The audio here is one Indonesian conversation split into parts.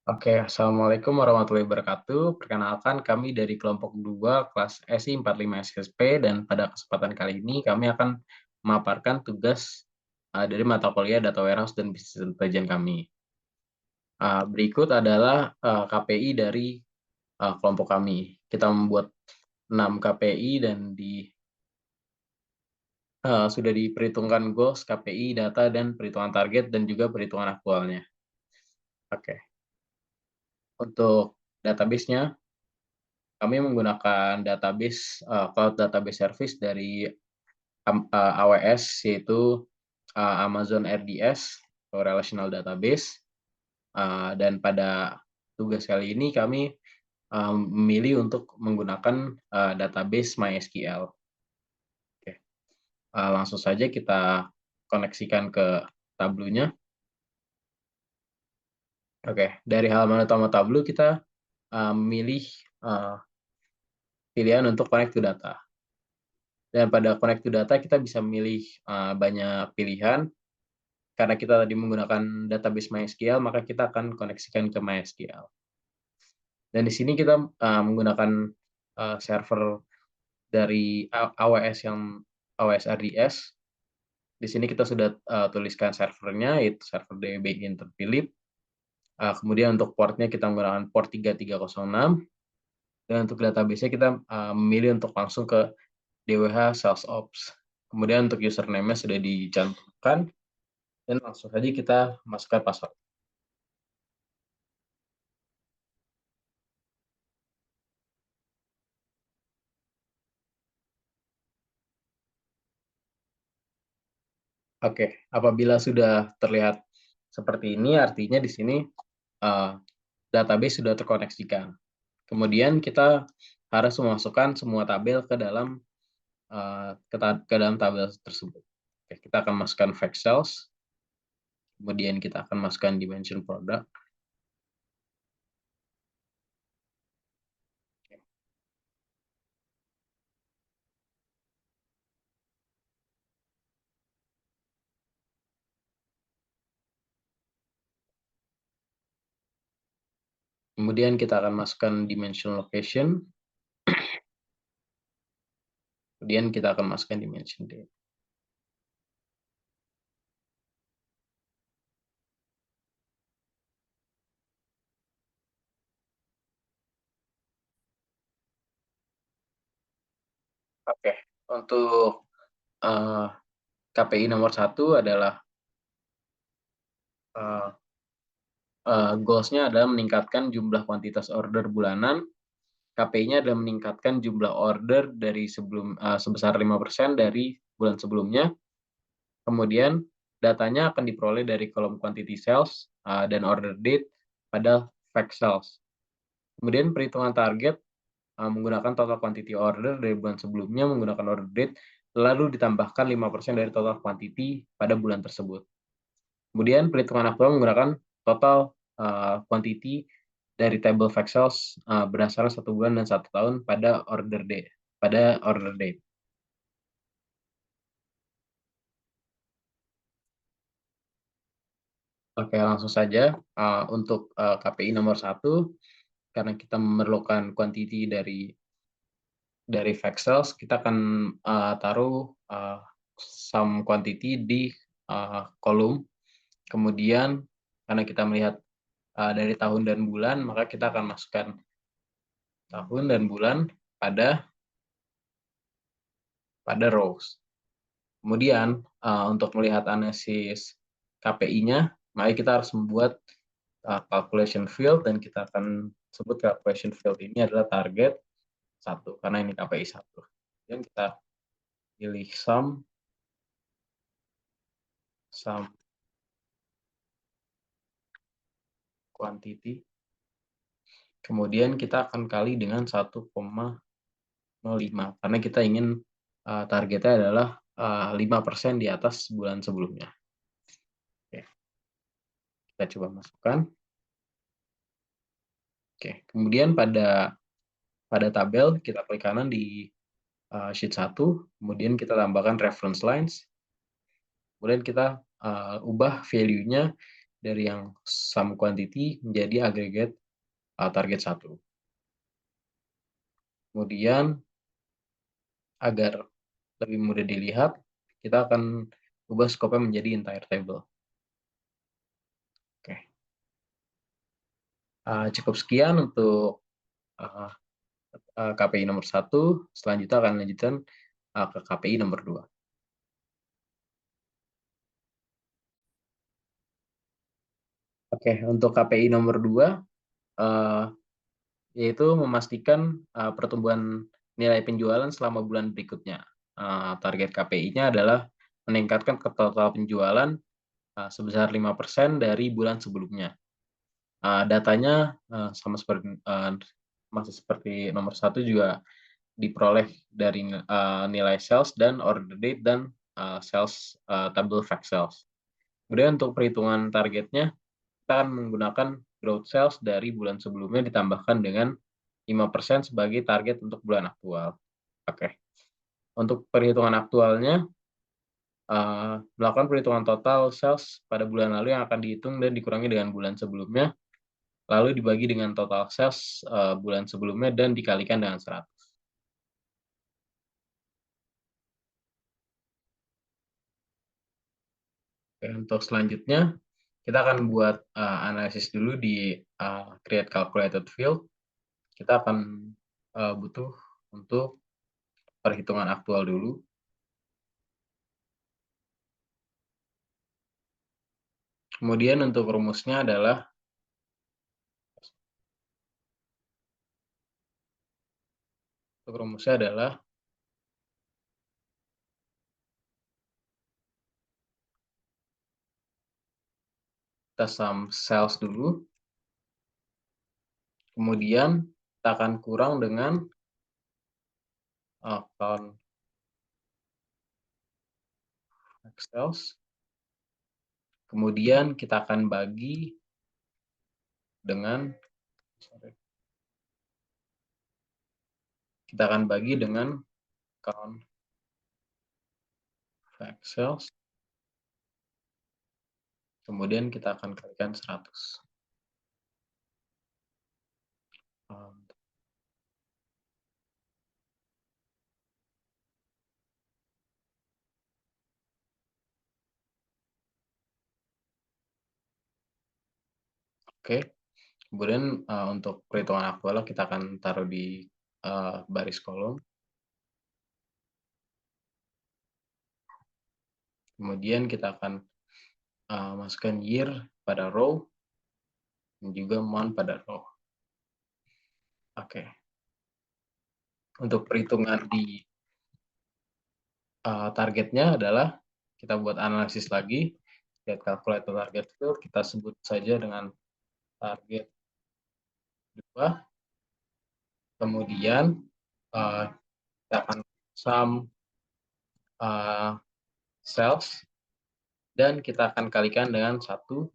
Oke, Assalamualaikum warahmatullahi wabarakatuh. Perkenalkan, kami dari kelompok 2 kelas SI 45 SSP dan pada kesempatan kali ini kami akan memaparkan tugas dari mata kuliah Data Warehouse dan Business Intelligence kami. Berikut adalah KPI dari kelompok kami. Kita membuat 6 KPI dan sudah diperhitungkan goals, KPI, data, dan perhitungan target dan juga perhitungan aktualnya. Oke, untuk database-nya, kami menggunakan database cloud database service dari AWS, yaitu Amazon RDS atau Relational Database. Dan pada tugas kali ini kami memilih untuk menggunakan database MySQL. Oke, langsung saja kita koneksikan ke Tableau-nya. Oke, dari halaman utama Tableau kita memilih pilihan untuk connect to data. Dan pada connect to data kita bisa memilih banyak pilihan. Karena kita tadi menggunakan database MySQL, maka kita akan koneksikan ke MySQL. Dan di sini kita menggunakan server dari AWS yang AWS RDS. Di sini kita sudah tuliskan servernya, yaitu server DB Interphilip. Kemudian untuk portnya kita menggunakan port 3306. Dan untuk database-nya kita memilih untuk langsung ke DWH SalesOps. Kemudian untuk username-nya sudah dicantumkan. Dan langsung saja kita masukkan password. Oke, apabila sudah terlihat seperti ini, artinya di sini database sudah terkoneksikan. Kemudian kita harus memasukkan semua tabel ke dalam tabel tersebut. Oke, kita akan masukkan fact cells, kemudian kita akan masukkan dimension product. Kemudian kita akan masukkan dimension location. Kemudian kita akan masukkan dimension date. Oke, untuk KPI nomor 1 adalah goals-nya adalah meningkatkan jumlah kuantitas order bulanan. KPI-nya adalah meningkatkan jumlah order dari sebesar 5% dari bulan sebelumnya. Kemudian datanya akan diperoleh dari kolom quantity sales dan order date pada fact sales. Kemudian perhitungan target menggunakan total quantity order dari bulan sebelumnya menggunakan order date, lalu ditambahkan 5% dari total quantity pada bulan tersebut. Kemudian perhitungan aktual menggunakan total quantity dari table fact sales berdasarkan 1 bulan dan 1 tahun pada order date. Oke, langsung saja untuk KPI nomor 1, karena kita memerlukan quantity dari fact sales, kita akan taruh sum quantity di kolom. Kemudian karena kita melihat dari tahun dan bulan, maka kita akan masukkan tahun dan bulan pada rows. Kemudian untuk melihat analisis KPI-nya, maka kita harus membuat calculation field, dan kita akan sebut calculation field ini adalah target 1 karena ini KPI 1. Kemudian kita pilih sum quantity. Kemudian kita akan kali dengan 1,05 karena kita ingin targetnya adalah 5% di atas bulan sebelumnya. Oke. Kita coba masukkan. Oke, kemudian pada tabel kita klik kanan di sheet 1, kemudian kita tambahkan reference lines. Kemudian kita ubah value-nya dari yang sum quantity menjadi aggregate target 1. Kemudian agar lebih mudah dilihat, kita akan ubah scope-nya menjadi entire table. Oke, cukup sekian untuk uh, KPI nomor 1. Selanjutnya akan lanjutkan ke KPI nomor 2. Oke, untuk KPI nomor 2, yaitu memastikan pertumbuhan nilai penjualan selama bulan berikutnya. Target KPI-nya adalah meningkatkan ke total penjualan sebesar 5% dari bulan sebelumnya. Datanya sama seperti masih seperti nomor 1 juga diperoleh dari nilai sales dan order date dan sales table fact sales. Kemudian untuk perhitungan targetnya, kita akan menggunakan growth sales dari bulan sebelumnya ditambahkan dengan 5% sebagai target untuk bulan aktual. Oke. Untuk perhitungan aktualnya, melakukan perhitungan total sales pada bulan lalu yang akan dihitung dan dikurangi dengan bulan sebelumnya, lalu dibagi dengan total sales bulan sebelumnya dan dikalikan dengan 100. Oke, untuk selanjutnya, kita akan buat analisis dulu di create calculated field. Kita akan butuh untuk perhitungan aktual dulu. Kemudian untuk rumusnya adalah kita sum sales dulu, kemudian kita akan kurang dengan count sales, kemudian kita akan bagi dengan count fact sales, kemudian kita akan kalikan 100. Oke, kemudian untuk perhitungan aktual kita akan taruh di baris kolom. Kemudian kita akan masukkan year pada row dan juga month pada row. Oke. Untuk perhitungan di targetnya adalah kita buat analisis lagi, get calculate target field, kita sebut saja dengan target 2. Kemudian kita akan sum sales dan kita akan kalikan dengan 1,05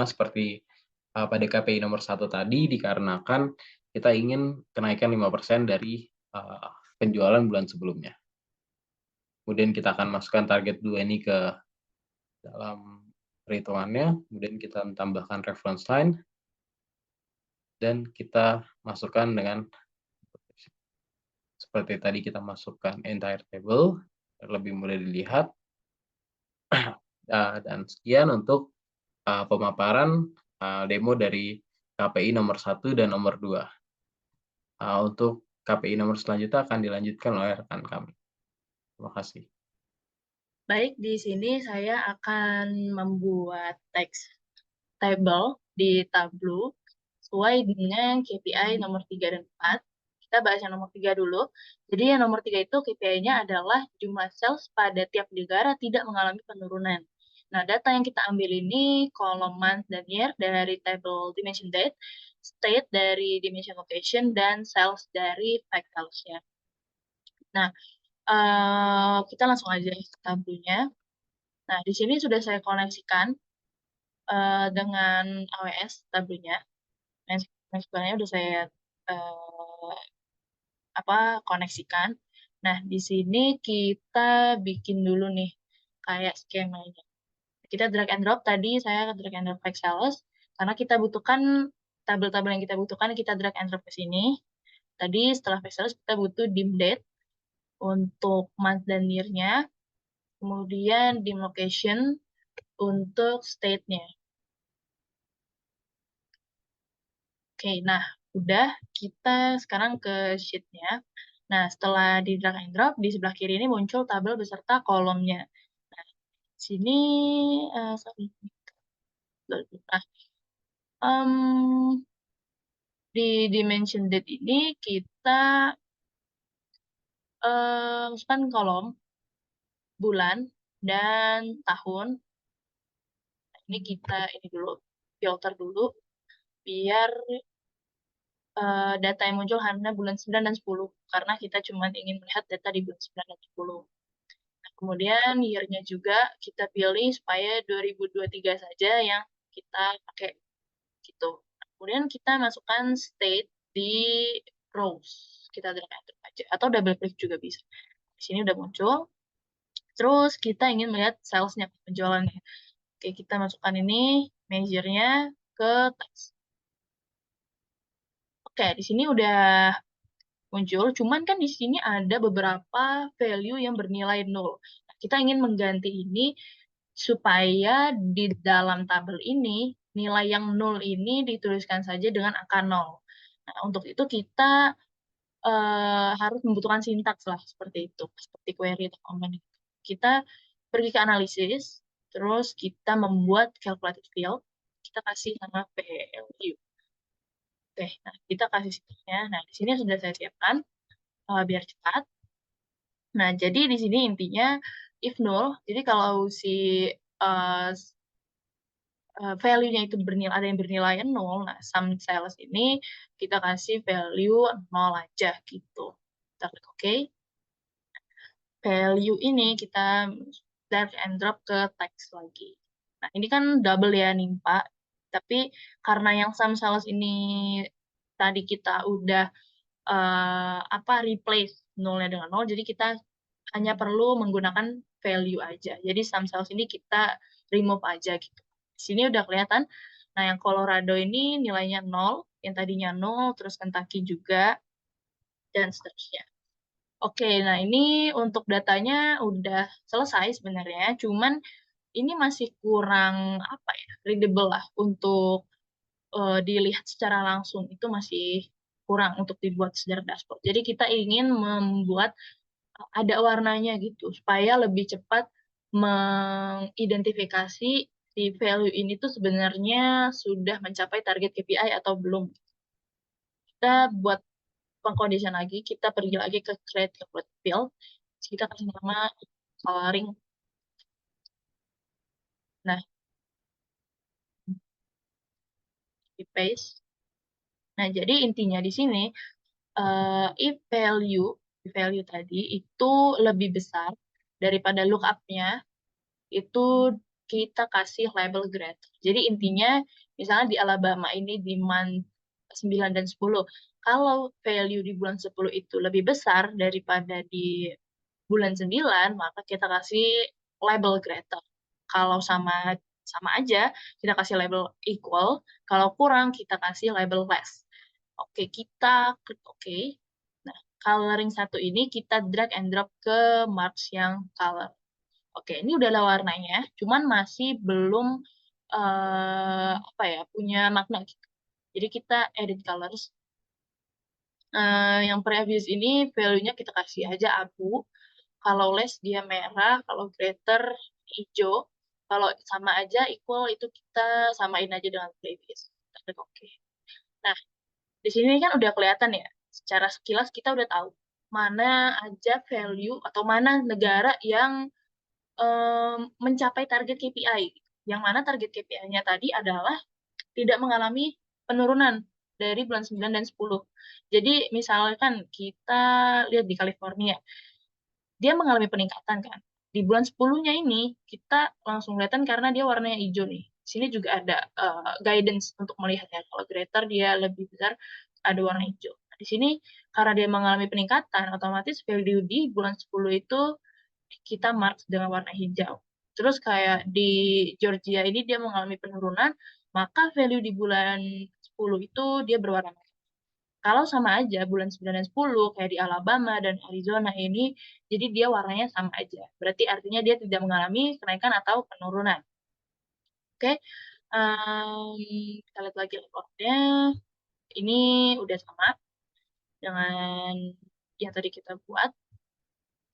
seperti pada KPI nomor 1 tadi, dikarenakan kita ingin kenaikan 5% dari penjualan bulan sebelumnya. Kemudian kita akan masukkan target 2 ini ke dalam perhitungannya, kemudian kita tambahkan reference line, dan kita masukkan dengan seperti tadi kita masukkan entire table, lebih mudah dilihat. Dan sekian untuk pemaparan demo dari KPI nomor 1 dan nomor 2. Untuk KPI nomor selanjutnya akan dilanjutkan oleh rekan kami. Terima kasih. Baik, di sini saya akan membuat teks table di Tableau sesuai dengan KPI nomor 3 dan 4. Kita bahas yang nomor 3 dulu. Jadi yang nomor 3 itu KPI-nya adalah jumlah sales pada tiap negara tidak mengalami penurunan. Nah, data yang kita ambil ini kolom month dan year dari table dimension date, state dari dimension location, dan sales dari fact sales-nya. Nah, kita langsung aja ke tabelnya. Nah, di sini sudah saya koneksikan dengan AWS tabelnya. Sebenarnya udah saya koneksikan. Nah, di sini kita bikin dulu nih kayak skemanya. Kita drag and drop, tadi saya drag and drop fact sales, karena kita butuhkan tabel-tabel yang kita butuhkan, kita drag and drop ke sini. Tadi setelah fact sales kita butuh dim date untuk month dan year-nya, kemudian dim location untuk state-nya. Oke, nah udah, kita sekarang ke sheet-nya. Nah, setelah di drag and drop, di sebelah kiri ini muncul tabel beserta kolomnya. Nah, sini, sorry. Nah, di dimension date ini kita masukkan kolom bulan dan tahun. Nah, ini kita ini dulu filter dulu biar data yang muncul hanya bulan 9 dan 10 karena kita cuma ingin melihat data di bulan 9 dan 10. Nah, kemudian year-nya juga kita pilih supaya 2023 saja yang kita pakai gitu. Kemudian kita masukkan state di rows. Kita drag and drop aja atau double click juga bisa. Di sini udah muncul. Terus kita ingin melihat sales-nya, penjualannya. Oke, kita masukkan ini measure-nya ke text. Oke, di sini udah muncul, cuman kan di sini ada beberapa value yang bernilai 0. Nah, kita ingin mengganti ini supaya di dalam tabel ini, nilai yang 0 ini dituliskan saja dengan angka 0. Nah, untuk itu kita harus membutuhkan sintaks lah, seperti itu, seperti query atau comment. Kita pergi ke analisis, terus kita membuat calculated field, kita kasih nama value. Oke, nah kita kasih situsnya. Nah, di sini sudah saya siapkan biar cepat. Nah, jadi di sini intinya if null, jadi kalau si value-nya itu bernilai, ada yang bernilai 0, nah sum sales ini kita kasih value 0 aja gitu. Kita klik OK. Value ini kita drag and drop ke text lagi. Nah, ini kan double ya nimpa, tapi karena yang sum sales ini tadi kita udah replace nolnya dengan 0, jadi kita hanya perlu menggunakan value aja. Jadi sum sales ini kita remove aja gitu. Di sini udah kelihatan. Nah, yang Colorado ini nilainya 0, yang tadinya 0, terus Kentucky juga, dan seterusnya. Oke, nah ini untuk datanya udah selesai sebenarnya, cuman ini masih kurang readable lah untuk dilihat secara langsung, itu masih kurang untuk dibuat secara dashboard. Jadi kita ingin membuat ada warnanya gitu, supaya lebih cepat mengidentifikasi si value ini tuh sebenarnya sudah mencapai target KPI atau belum. Kita buat pengkondisian lagi, kita pergi lagi ke create calculate field, kita kasih nama coloring. Nah, di paste. Nah, jadi intinya di sini if value tadi itu lebih besar daripada lookup-nya, itu kita kasih label grade. Jadi intinya misalnya di Alabama ini di month 9 dan 10, kalau value di bulan 10 itu lebih besar daripada di bulan 9, maka kita kasih label greater. Kalau sama aja, kita kasih label equal. Kalau kurang, kita kasih label less. Oke, kita klik OK. Nah, coloring satu ini kita drag and drop ke marks yang color. Oke, ini udah ada warnanya, cuman masih belum punya makna gitu. Jadi kita edit colors. Yang previous ini value-nya kita kasih aja abu. Kalau less dia merah, kalau greater hijau. Kalau sama aja equal itu kita samain aja dengan previous. Kita klik OK. Nah, di sini kan udah kelihatan ya, secara sekilas kita udah tahu mana aja value atau mana negara yang mencapai target KPI. Yang mana target KPI-nya tadi adalah tidak mengalami penurunan dari bulan 9 dan 10. Jadi misalkan kita lihat di California, dia mengalami peningkatan kan. Di bulan 10-nya ini kita langsung kelihatan karena dia warnanya hijau nih. Sini juga ada guidance untuk melihatnya. Kalau greater dia lebih besar, ada warna hijau. Nah, di sini karena dia mengalami peningkatan, otomatis value di bulan 10 itu kita mark dengan warna hijau. terus kayak di Georgia ini dia mengalami penurunan, maka value di bulan 10 itu dia berwarna merah. Kalau sama aja bulan 9 dan 10 kayak di Alabama dan Arizona ini, jadi dia warnanya sama aja. Berarti artinya dia tidak mengalami kenaikan atau penurunan. Oke, kita lihat lagi reportnya. Ini udah sama dengan yang tadi kita buat.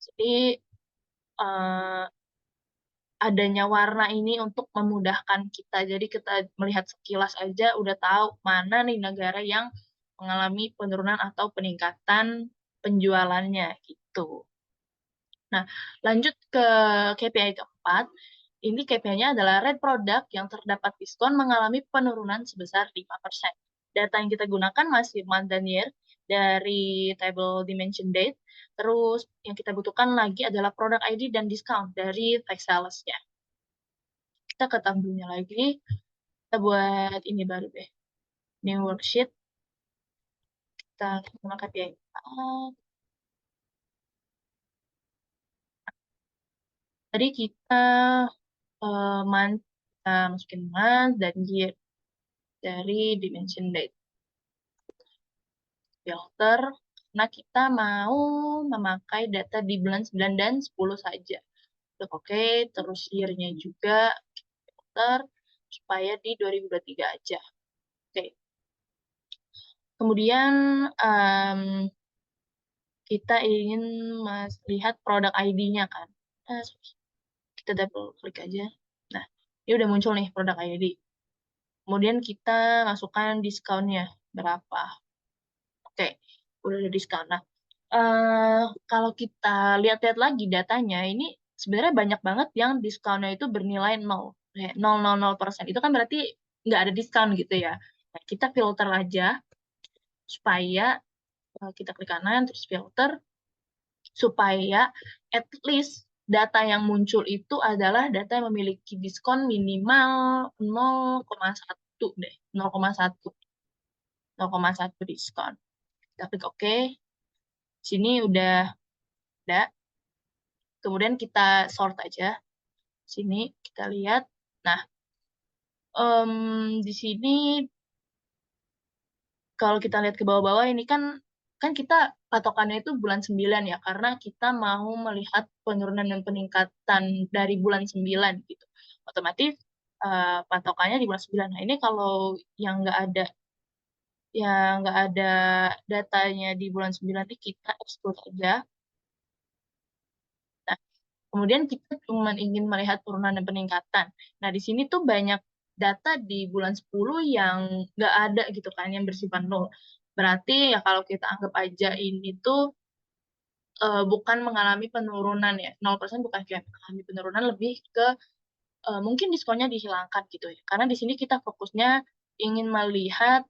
Jadi adanya warna ini untuk memudahkan kita. Jadi kita melihat sekilas aja udah tahu mana nih negara yang mengalami penurunan atau peningkatan penjualannya gitu. Nah, lanjut ke KPI keempat. Ini KPI-nya adalah red product yang terdapat diskon mengalami penurunan sebesar 5%. Data yang kita gunakan masih month dan year dari table dimension date. Terus yang kita butuhkan lagi adalah product ID dan discount dari tax sales-nya. Kita ke tabelnya lagi. Kita buat ini baru deh. New worksheet. Kita gunakan KPI 4. Tadi kita month, masukin month dan year dari dimension date filter. Nah, kita mau memakai data di bulan 9 dan 10 saja. Klik oke, terus year-nya juga filter supaya di 2023 aja. Oke. Kemudian kita ingin lihat produk ID-nya kan. Kita double klik aja. Nah, ini udah muncul nih produk ID. Kemudian kita masukkan diskonnya berapa. Oke, udah ada diskon. Nah, kalau kita lihat-lihat lagi datanya, ini sebenarnya banyak banget yang diskonnya itu bernilai 0. 0,00%. Itu kan berarti nggak ada diskon gitu ya. Nah, kita filter aja supaya kita klik kanan, terus filter, supaya at least data yang muncul itu adalah data yang memiliki diskon minimal 0,1 deh. 0,1 diskon. Kita klik OK. Sini udah ada. Kemudian kita sort aja. Sini kita lihat. Nah, di sini kalau kita lihat ke bawah-bawah ini kan kita patokannya itu bulan 9 ya, karena kita mau melihat penurunan dan peningkatan dari bulan 9 gitu. Otomatis patokannya di bulan 9. Nah, ini kalau yang nggak ada datanya di bulan 9 ini kita exclude aja. Nah, kemudian kita cuma ingin melihat penurunan dan peningkatan. Nah, di sini tuh banyak data di bulan 10 yang nggak ada gitu kan, yang bersifat nol. Berarti ya kalau kita anggap aja ini tuh bukan mengalami penurunan ya. 0% bukan kayak mengalami penurunan, lebih ke mungkin diskonnya dihilangkan gitu ya. Karena di sini kita fokusnya ingin melihat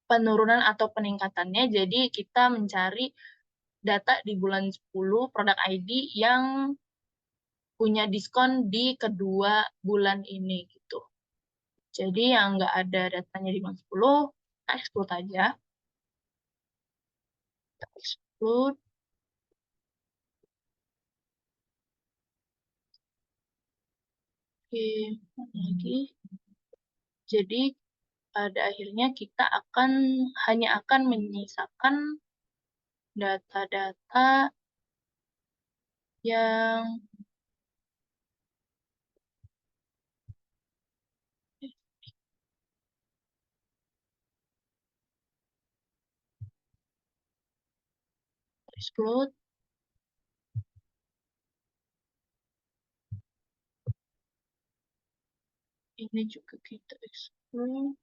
penurunan atau peningkatannya. Jadi kita mencari data di bulan 10 produk ID yang punya diskon di kedua bulan ini gitu. Jadi yang nggak ada datanya di bulan 10, kita exclude aja. Kita exclude. Oke, lagi. Jadi pada akhirnya kita hanya akan menyisakan data-data yang exclude. Ini juga kita exclude.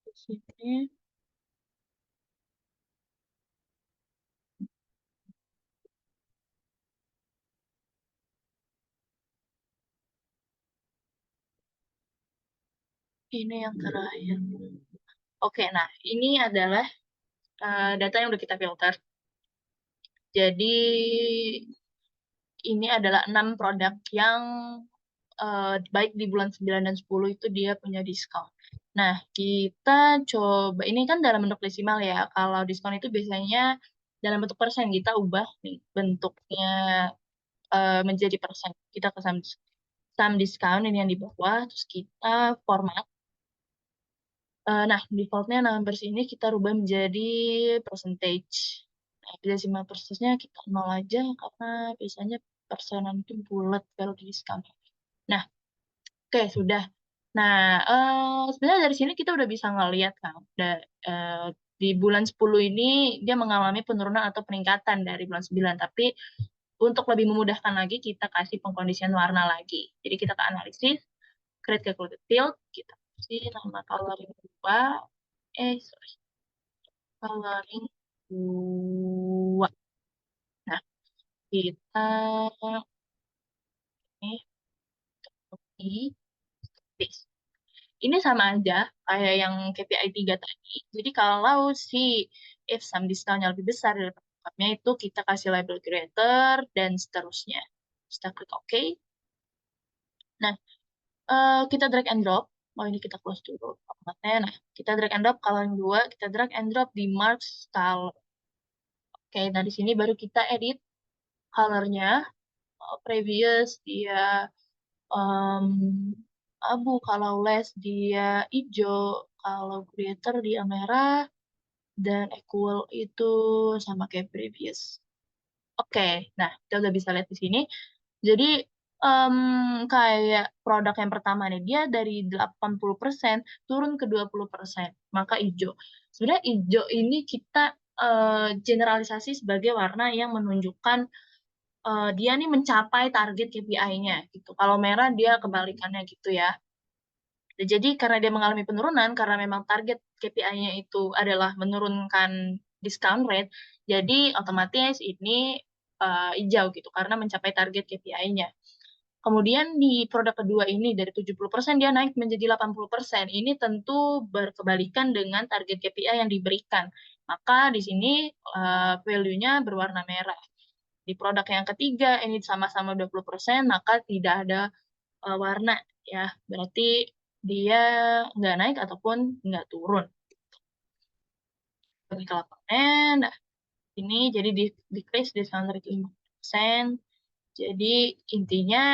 Di sini. Ini yang terakhir. Oke, nah ini adalah data yang udah kita filter. Jadi ini adalah 6 produk yang baik di bulan 9 dan 10 itu dia punya diskon. Nah, kita coba, ini kan dalam bentuk desimal ya. Kalau diskon itu biasanya dalam bentuk persen kita ubah nih bentuknya menjadi persen. Kita ke sum discount ini yang di bawah, terus kita format. Nah, defaultnya numbers ini kita rubah menjadi percentage. Nah, decimal persennya kita 0 aja karena biasanya persenan itu bulat kalau di discount. Nah, oke, sudah. Nah, sebenarnya dari sini kita udah bisa ngeliat kan, di bulan 10 ini dia mengalami penurunan atau peningkatan dari bulan 9. Tapi untuk lebih memudahkan lagi, kita kasih pengkondisian warna lagi. Jadi kita ke analisis, create calculated field, kita kasih nama coloring 2, sorry, coloring 2. Nah, kita ini paste. Ini sama aja kayak yang KPI 3 tadi. Jadi kalau si if sum discount-nya lebih besar dari perangkapnya itu kita kasih label greater dan seterusnya. Kita klik OK. Nah, kita drag and drop. Oh, ini kita close dulu formatnya. Nah, kita drag and drop kalau yang dua, kita drag and drop di mark style. Oke, nah di sini baru kita edit color-nya. Previous dia um, abu, kalau less dia hijau, kalau greater dia merah, dan equal itu sama kayak previous. Oke, nah kita udah bisa lihat di sini. Jadi kayak produk yang pertama nih, dia dari 80% turun ke 20%, maka hijau. Sebenarnya hijau ini kita generalisasi sebagai warna yang menunjukkan dia nih mencapai target KPI-nya gitu. Kalau merah dia kebalikannya gitu ya. Jadi karena dia mengalami penurunan, karena memang target KPI-nya itu adalah menurunkan discount rate, jadi otomatis ini hijau gitu, karena mencapai target KPI-nya. Kemudian di produk kedua ini dari 70% dia naik menjadi 80%. Ini tentu berkebalikan dengan target KPI yang diberikan. Maka di sini value-nya berwarna merah. Di produk yang ketiga ini sama-sama 20%, maka tidak ada warna ya. Berarti dia nggak naik ataupun nggak turun. Bagi ke lapangan, nah ini jadi decrease discount rate 5%. Jadi intinya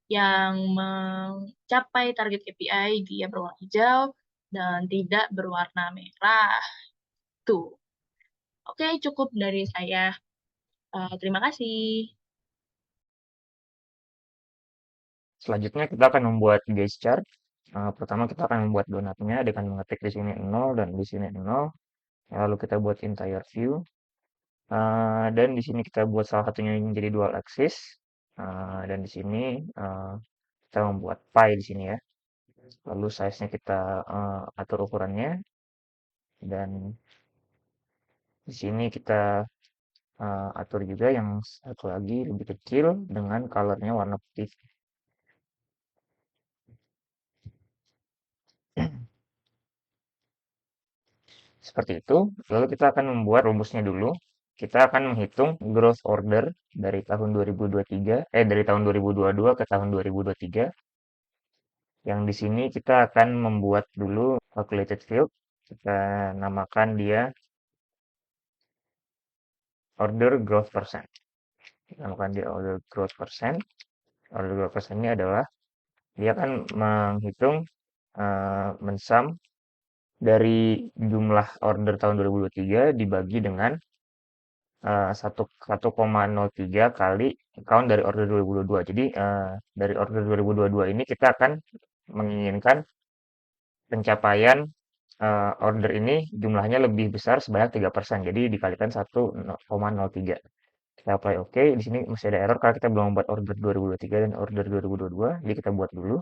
yang mencapai target KPI dia berwarna hijau dan tidak berwarna merah. Tuh. Oke, cukup dari saya. Terima kasih. Selanjutnya kita akan membuat gaze chart. Pertama kita akan membuat donatnya dengan mengetik di sini 0 dan di sini 0. Lalu kita buat entire view. Dan di sini kita buat salah satunya menjadi dual axis. Dan di sini kita membuat pie di sini ya. Lalu size-nya kita atur ukurannya. Dan di sini kita atur juga yang satu lagi lebih kecil dengan colornya warna putih. Seperti itu. Lalu kita akan membuat rumusnya dulu. Kita akan menghitung growth order dari tahun 2023, dari tahun 2022 ke tahun 2023. Yang di sini kita akan membuat dulu calculated field. Kita namakan dia order growth percent. Kita namakan dia order growth percent. Order growth percent ini adalah dia akan menghitung mensum dari jumlah order tahun 2023 dibagi dengan 1,03 kali count dari order 2022. Jadi dari order 2022 ini kita akan menginginkan pencapaian order ini jumlahnya lebih besar sebanyak 3%. Jadi dikalikan 1,03. Kita apply OK. Di sini masih ada error karena kita belum membuat order 2023 dan order 2022. Jadi kita buat dulu.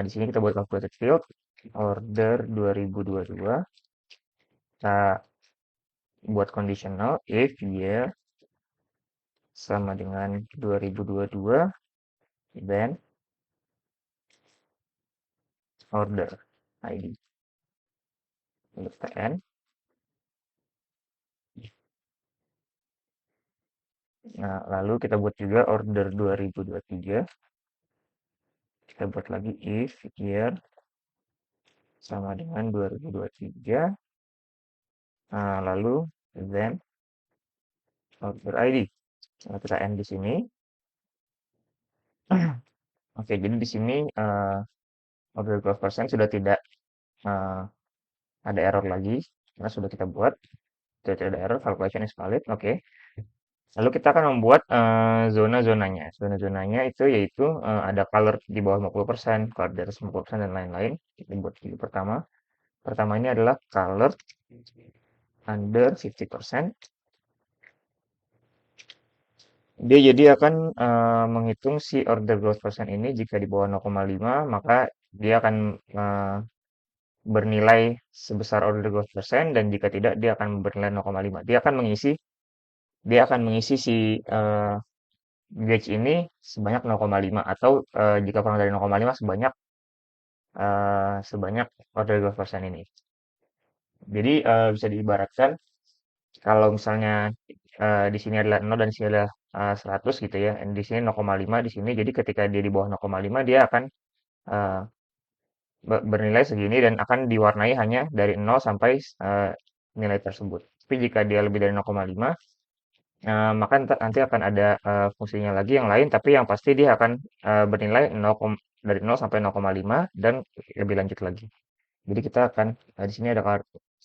Di sini kita buat calculated field order 2022. Kita buat conditional if year sama dengan 2022 then order ID untuk TN. Nah, lalu kita buat juga order 2023. Kita buat lagi if year sama dengan 2023. Nah, lalu then order ID. Kita end di sini. Oke, jadi di sini order growth percent sudah tidak eh, ada error lagi karena sudah kita buat. Tidak ada error, calculation is valid. Oke. Lalu kita akan membuat zona-zonanya. Zona-zonanya itu yaitu ada color di bawah 50%, color di atas 50%, dan lain-lain. Kita buat dulu pertama. Pertama ini adalah color under 50%. Dia jadi akan menghitung si order growth percent ini jika di bawah 0,5, maka dia akan bernilai sebesar order growth percent, dan jika tidak dia akan bernilai 0,5. Dia akan mengisi si gauge ini sebanyak 0,5, atau jika kurang dari 0,5 sebanyak order growth percent ini. Jadi bisa diibaratkan kalau misalnya di sini adalah 0 dan di sini adalah 100 gitu ya. Di sini 0,5 di sini. Jadi ketika dia di bawah 0,5 dia akan eh, bernilai segini dan akan diwarnai hanya dari 0 sampai nilai tersebut. Tapi jika dia lebih dari 0,5, maka nanti akan ada fungsinya lagi yang lain, tapi yang pasti dia akan bernilai 0, dari 0 sampai 0,5 dan lebih lanjut lagi. Jadi kita akan di sini ada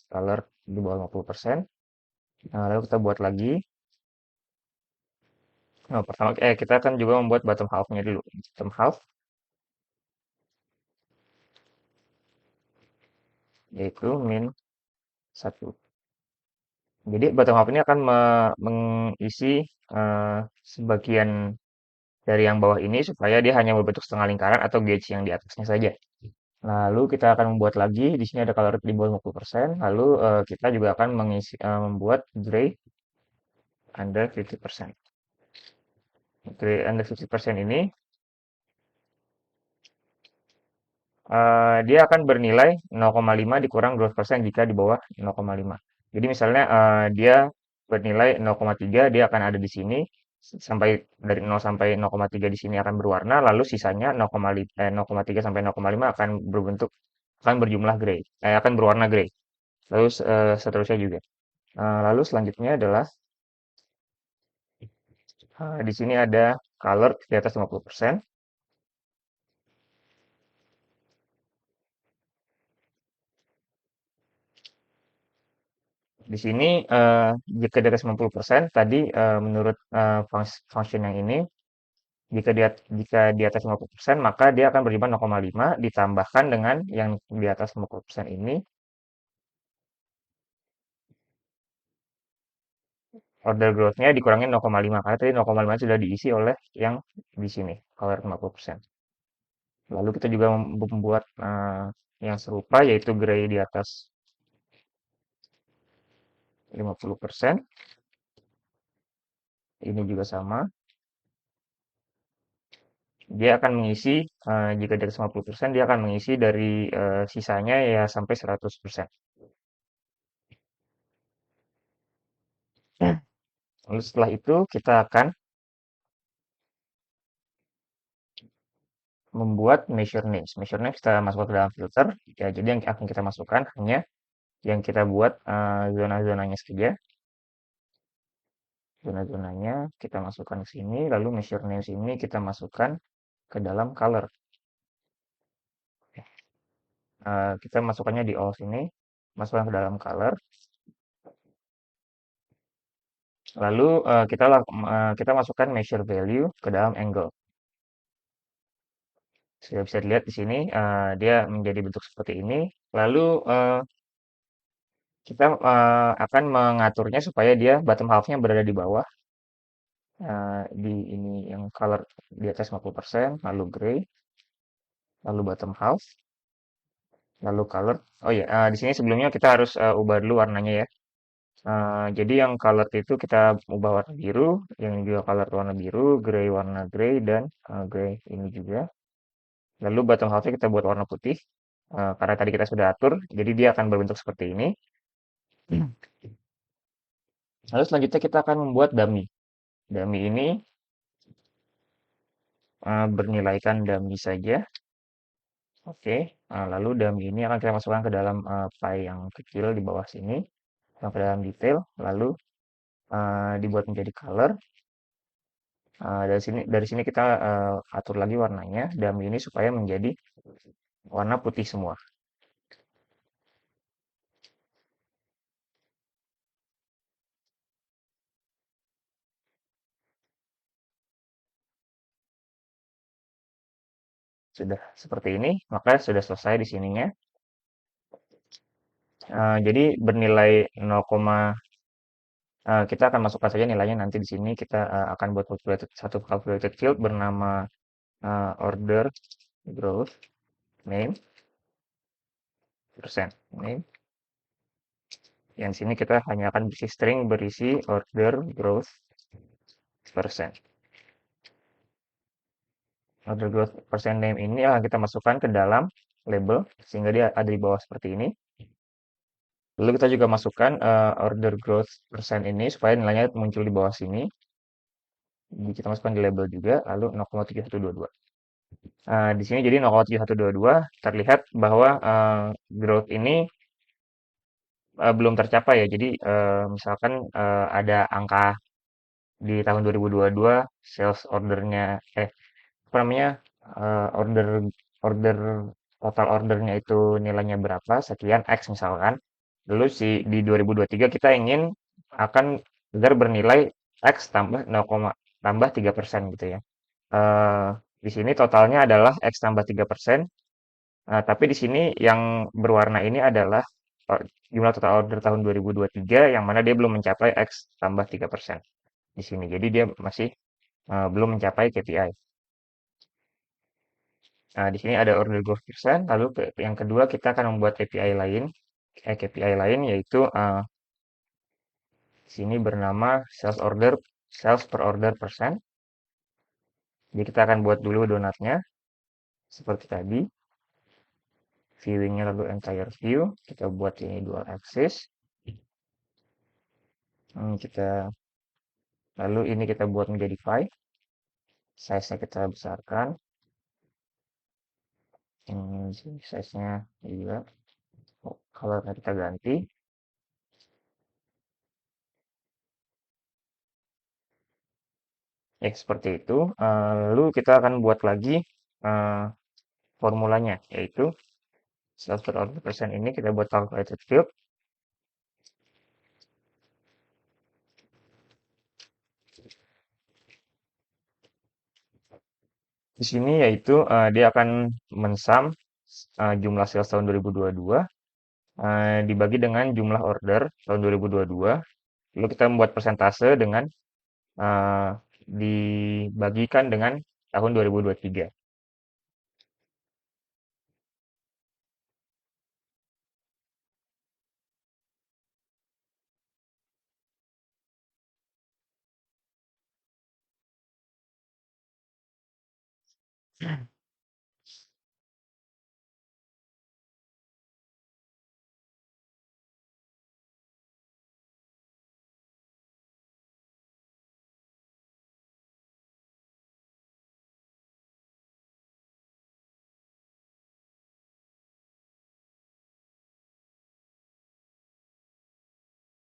color di bawah 50%. Lalu kita buat lagi. Pertama kita akan juga membuat bottom half-nya dulu. Bottom half yaitu min 1. Jadi bottom half ini akan mengisi sebagian dari yang bawah ini supaya dia hanya berbentuk setengah lingkaran atau gauge yang di atasnya saja. Lalu kita akan membuat lagi, di sini ada color di bawah 50%. Lalu kita juga akan membuat gray under 50%. Gray under 50% ini dia akan bernilai 0,5 dikurang growth percent jika di bawah 0,5. Jadi misalnya dia bernilai 0,3, dia akan ada di sini sampai dari 0 sampai 0,3 di sini akan berwarna, lalu sisanya 0,3 sampai 0,5 akan berjumlah gray, akan berwarna gray. Lalu seterusnya juga. Lalu selanjutnya adalah di sini ada color di atas 50%. Di sini jika di atas 50% tadi menurut function yang ini, jika di atas 50% maka dia akan berjumlah 0,5 ditambahkan dengan yang di atas 50% ini, order growth-nya dikurangi 0,5 karena tadi 0,5 sudah diisi oleh yang di sini, color 50%. Lalu kita juga membuat yang serupa yaitu gray di atas 50%. Ini juga sama. Dia akan mengisi, jika di atas 50%, dia akan mengisi dari sisanya ya sampai 100%. Lalu setelah itu kita akan membuat measure names. Measure names kita masukkan ke dalam filter. Ya, jadi yang akan kita masukkan hanya yang kita buat zona-zonanya saja. Zona-zonanya kita masukkan ke sini, lalu measure names ini kita masukkan ke dalam color. Kita masukkannya di all sini, masukkan ke dalam color. Lalu kita masukkan measure value ke dalam angle. Sudah bisa dilihat di sini dia menjadi bentuk seperti ini. Lalu kita akan mengaturnya supaya dia bottom half-nya berada di bawah. Di ini yang color di atas 50%, lalu gray, lalu bottom half, lalu color. Oh ya, di sini sebelumnya kita harus ubah dulu warnanya ya. Jadi yang color itu kita ubah warna biru, yang juga color warna biru, gray warna gray, dan gray ini juga. Lalu bottom half-nya kita buat warna putih. Karena tadi kita sudah atur, jadi dia akan berbentuk seperti ini. Lalu selanjutnya kita akan membuat dummy. Dummy ini bernilaikan dummy saja. Oke, lalu dummy ini akan kita masukkan ke dalam file yang kecil di bawah sini, ke dalam detail. Lalu dibuat menjadi color. Dari sini kita atur lagi warnanya dummy ini supaya menjadi warna putih semua. Sudah seperti ini, maka sudah selesai di sininya. Jadi bernilai 0, kita akan masukkan saja nilainya nanti di sini. Kita akan buat satu calculated field bernama order growth name percent name. Yang sini kita hanya akan berisi string berisi order growth percent. Order growth percent name ini akan kita masukkan ke dalam label sehingga dia ada di bawah seperti ini. Lalu kita juga masukkan order growth percent ini supaya nilainya muncul di bawah sini. Jadi kita masukkan di label juga, lalu 0,7122. Di sini jadi 0,7122 terlihat bahwa growth ini belum tercapai ya. Jadi misalkan ada angka di tahun 2022 sales ordernya apa namanya order order total ordernya itu nilainya berapa sekian X misalkan. Lalu di 2023 kita ingin akan agar bernilai X tambah 0, tambah 3% gitu ya. Eh, di sini totalnya adalah X tambah 3%. Tapi di sini yang berwarna ini adalah jumlah total order tahun 2023 yang mana dia belum mencapai X tambah 3% di sini. Jadi dia masih belum mencapai KPI. Nah, di sini ada order growth percent. Lalu yang kedua kita akan membuat KPI lain yaitu sini bernama sales per order percent. Jadi kita akan buat dulu donatnya seperti tadi. Viewingnya lalu entire view. Kita buat ini dual axis. Lalu ini kita buat menjadi 5. Size-nya kita besarkan. Ini size-nya juga. Color-nya kita ganti. Ya, seperti itu. Lalu kita akan buat lagi formulanya, yaitu sales per order percent ini kita buat calculated field. Di sini yaitu dia akan mensum jumlah sales tahun 2022 dibagi dengan jumlah order tahun 2022. Lalu kita membuat persentase dengan dibagikan dengan tahun 2023.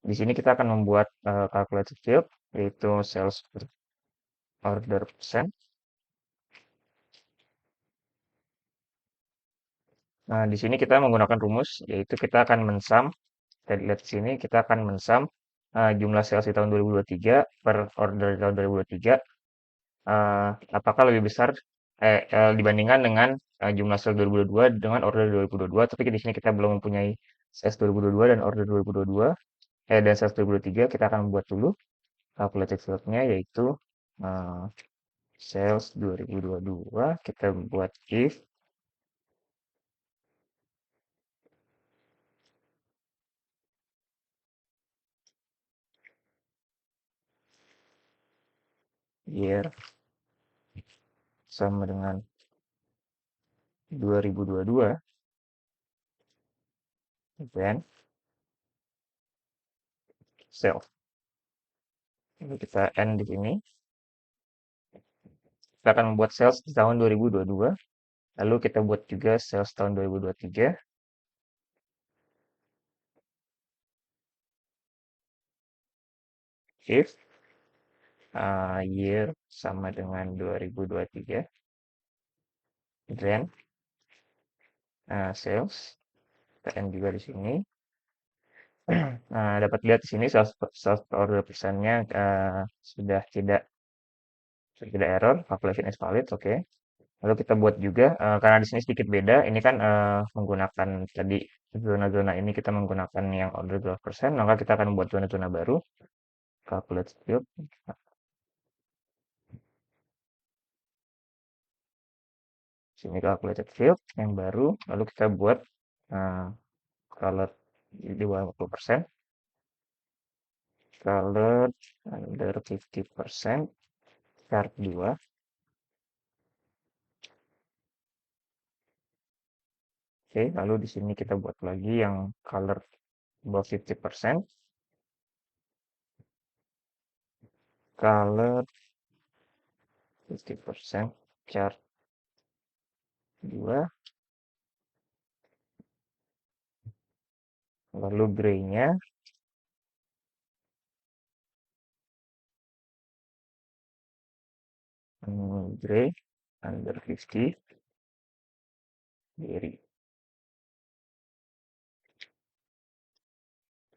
Di sini kita akan membuat calculated field yaitu sales per order percent. Nah, di sini kita menggunakan rumus yaitu kita akan mensum. Kita lihat di sini kita akan mensum jumlah sales di tahun 2023 per order di tahun 2023 apakah lebih besar dibandingkan dengan jumlah sales 2022 dengan order 2022, tapi di sini kita belum mempunyai sales 2022 dan order 2022 dan sales 2023. Kita akan membuat dulu calculated field-nya yaitu sales 2022. Kita buat if year sama dengan 2022, then sales. Lalu kita end di sini. Kita akan membuat sales di tahun 2022. Lalu kita buat juga sales tahun 2023. if year sama dengan 2023, then sales, TN juga di sini. Nah, dapat lihat di sini sales per order persennya sudah tidak error, calculation is valid, oke. Lalu kita buat juga, karena di sini sedikit beda, ini kan menggunakan tadi zona-zona ini kita menggunakan yang order 12%, maka kita akan buat zona-zona baru, calculate field. Sini calculated field yang baru, lalu kita buat color di bawah 50%, color under 50%, chart 2. Oke, lalu di sini kita buat lagi yang color above 50%, color 50%, chart 2, lalu gray-nya gray under 50, dari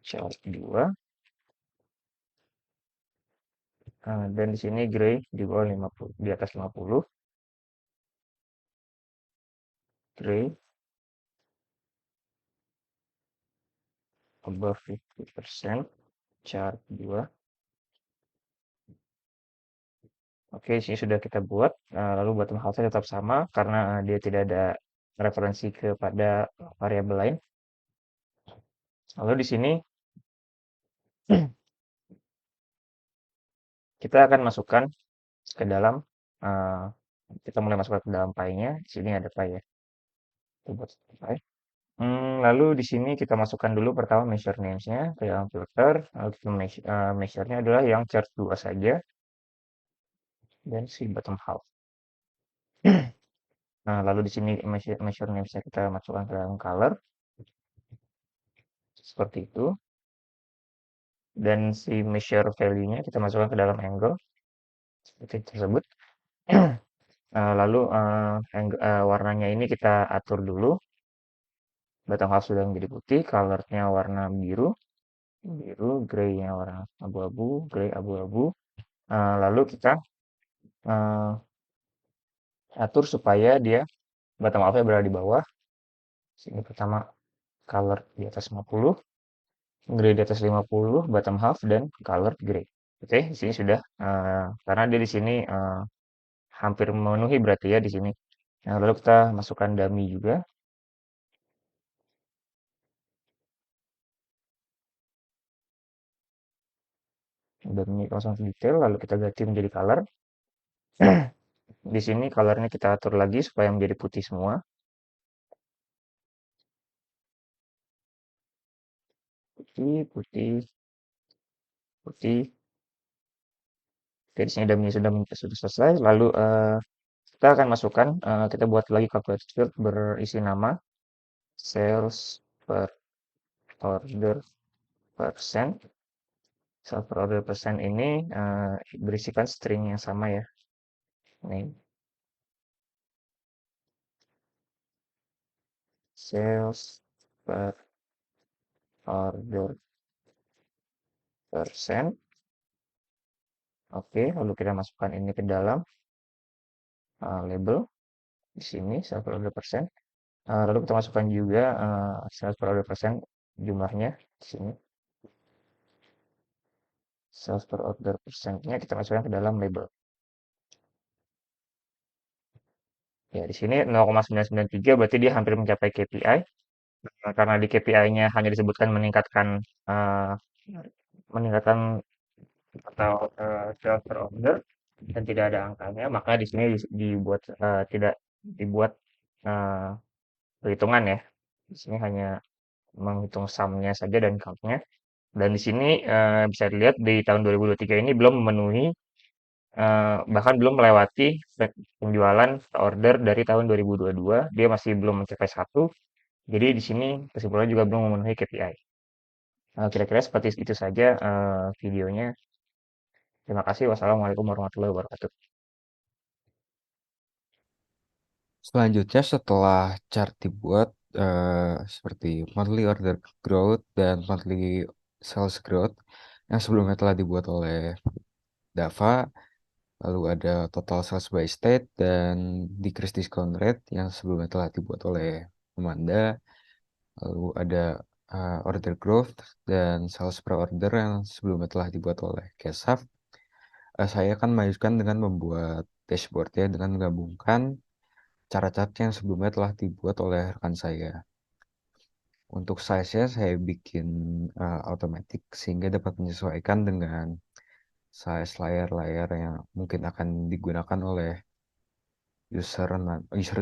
chart 2, dan di sini gray di bawah 50, di atas 50, gray above 50%, chart 2. Oke, sini sudah kita buat, lalu bottom half-nya tetap sama karena dia tidak ada referensi kepada variabel lain. Lalu di sini kita akan masukkan ke dalam, kita mulai masukkan ke dalam pie-nya. Di sini ada pie ya. Kita buat pie. Lalu di sini kita masukkan dulu pertama measure names-nya ke dalam filter. Lalu kita measure-nya adalah yang chart 2 saja. Dan si bottom half. Nah, lalu di sini measure names-nya kita masukkan ke dalam color. Seperti itu. Dan si measure value-nya kita masukkan ke dalam angle. Seperti tersebut. Lalu warnanya ini kita atur dulu. Bottom half sudah menjadi putih, color-nya warna biru, gray-nya warna abu-abu, gray abu-abu. Lalu kita atur supaya dia bottom half-nya berada di bawah. Sini pertama color di atas 50, gray di atas 50, bottom half dan color gray. Oke, di sini sudah karena dia di sini hampir memenuhi berarti ya di sini. Nah, lalu kita masukkan dummy juga. Dummy langsung detail, lalu kita ganti menjadi color. Di sini colornya kita atur lagi supaya menjadi putih semua. Putih, putih, putih. Oke, di sini dummy sudah selesai. Lalu kita akan masukkan, kita buat lagi calculate field berisi nama sales per order persen. Sales per order persen ini berisikan string yang sama ya. Name sales per order persen. Oke, lalu kita masukkan ini ke dalam label di sini sales per order persen. Lalu kita masukkan juga sales per order persen jumlahnya di sini. Sales per order persennya kita masukkan ke dalam label. Ya, di sini 0,993 berarti dia hampir mencapai KPI. Karena di KPI-nya hanya disebutkan meningkatkan atau sales per order dan tidak ada angkanya, maka di sini dibuat tidak dibuat perhitungan ya. Di sini hanya menghitung sum-nya saja dan count-nya. Dan di sini bisa dilihat di tahun 2023 ini belum memenuhi bahkan belum melewati penjualan order dari tahun 2022, dia masih belum mencapai 1. Jadi di sini kesimpulannya juga belum memenuhi KPI. Kira-kira seperti itu saja videonya. Terima kasih. Wassalamualaikum warahmatullahi wabarakatuh. Selanjutnya setelah chart dibuat seperti monthly order growth dan monthly sales growth yang sebelumnya telah dibuat oleh Dava, lalu ada total sales by state dan decrease discount rate yang sebelumnya telah dibuat oleh Amanda, lalu ada order growth dan sales per order yang sebelumnya telah dibuat oleh Keshav. Saya akan melanjutkan dengan membuat dashboard ya dengan menggabungkan cara-cara yang sebelumnya telah dibuat oleh rekan saya. Untuk size-nya saya bikin automatic sehingga dapat menyesuaikan dengan size layar-layar yang mungkin akan digunakan oleh user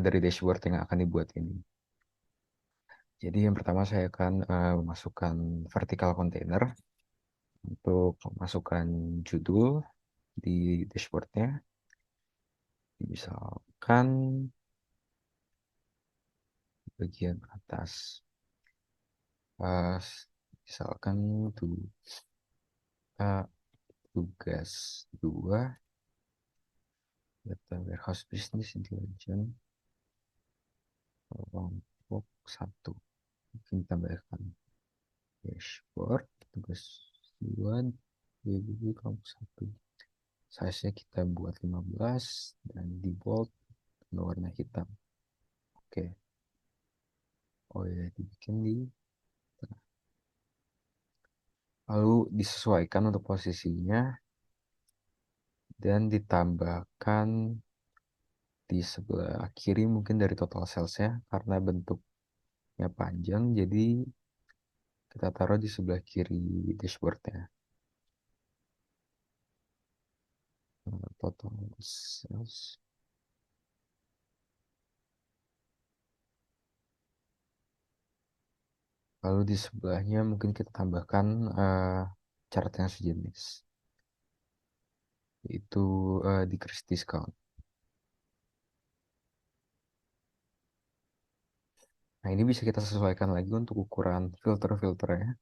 dari dashboard yang akan dibuat ini. Jadi yang pertama saya akan memasukkan vertical container untuk memasukkan judul di dashboardnya. Misalkan bagian atas. Misalkan tugas 2 data warehouse business intelligence kelompok 1 mungkin tambahkan dashboard tugas 2 kelompok 1 size-nya kita buat 15 dan di bold warna hitam. Oke. Oh ya, dibikin di tengah. Lalu disesuaikan untuk posisinya dan ditambahkan di sebelah kiri mungkin dari total sales-nya karena bentuknya panjang jadi kita taruh di sebelah kiri dashboard-nya. Total sales. Lalu di sebelahnya mungkin kita tambahkan chart yang sejenis, yaitu decrease discount. Nah ini bisa kita sesuaikan lagi untuk ukuran filter-filternya.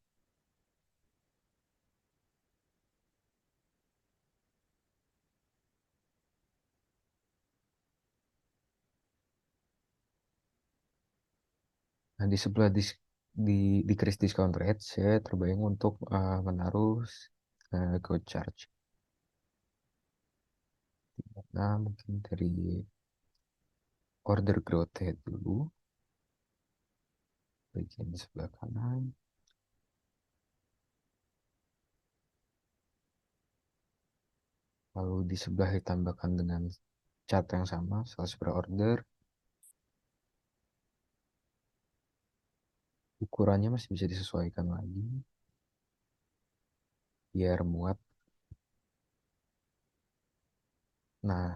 Nah di sebelah decrease discount rate saya terbayang untuk menaruh go charge. Nah mungkin dari order growth rate dulu, bagian di sebelah kanan. Lalu di sebelah ditambahkan dengan cat yang sama, sales per order. Ukurannya masih bisa disesuaikan lagi, biar muat. Nah,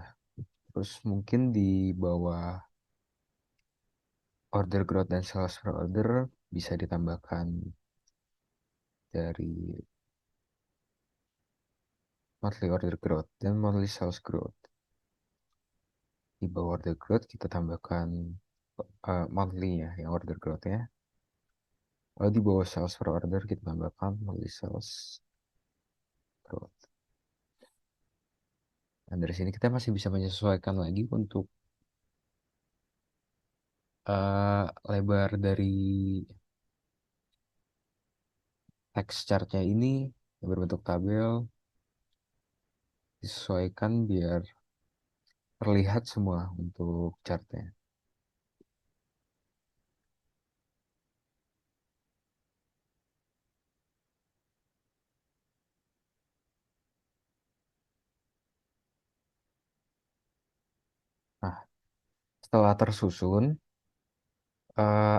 terus mungkin di bawah order growth dan sales per order bisa ditambahkan dari monthly order growth dan monthly sales growth. Di bawah order growth kita tambahkan monthly ya, yang order growth ya. Lalu di bawah sales per order kita tambahkan monthly sales growth. Nah, dari sini kita masih bisa menyesuaikan lagi untuk lebar dari text chartnya ini yang berbentuk tabel disesuaikan biar terlihat semua untuk chartnya. Nah, setelah tersusun,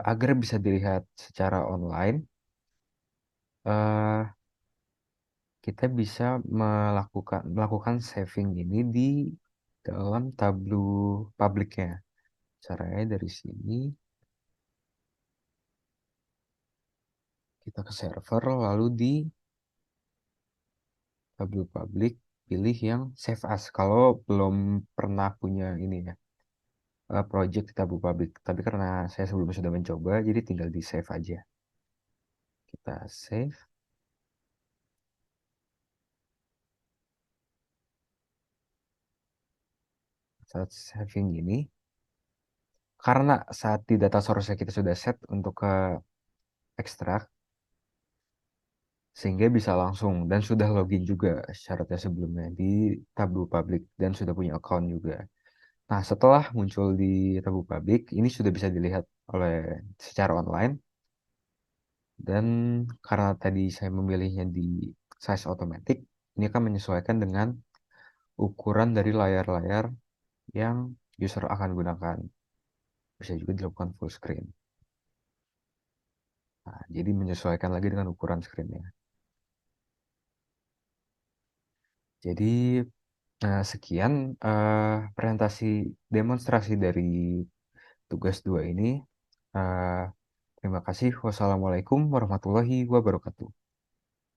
agar bisa dilihat secara online, eh, kita bisa melakukan saving ini di dalam tableau publiknya. Caranya dari sini kita ke server, lalu di tableau publik pilih yang save as. Kalau belum pernah punya ini ya, project di tableau publik. Tapi karena saya sebelumnya sudah mencoba, jadi tinggal di save aja. Kita save. saat saving ini, karena saat di data source kita sudah set untuk ke ekstrak, sehingga bisa langsung dan sudah login juga syaratnya sebelumnya di Tableau Public dan sudah punya account juga. Nah, setelah muncul di Tableau Public, ini sudah bisa dilihat oleh secara online dan karena tadi saya memilihnya di size automatic, ini akan menyesuaikan dengan ukuran dari layar-layar yang user akan gunakan. Bisa juga dilakukan full screen. Nah, jadi menyesuaikan lagi dengan ukuran screen-nya. Jadi sekian presentasi demonstrasi dari tugas 2 ini. Eh, Terima kasih. Wassalamualaikum warahmatullahi wabarakatuh.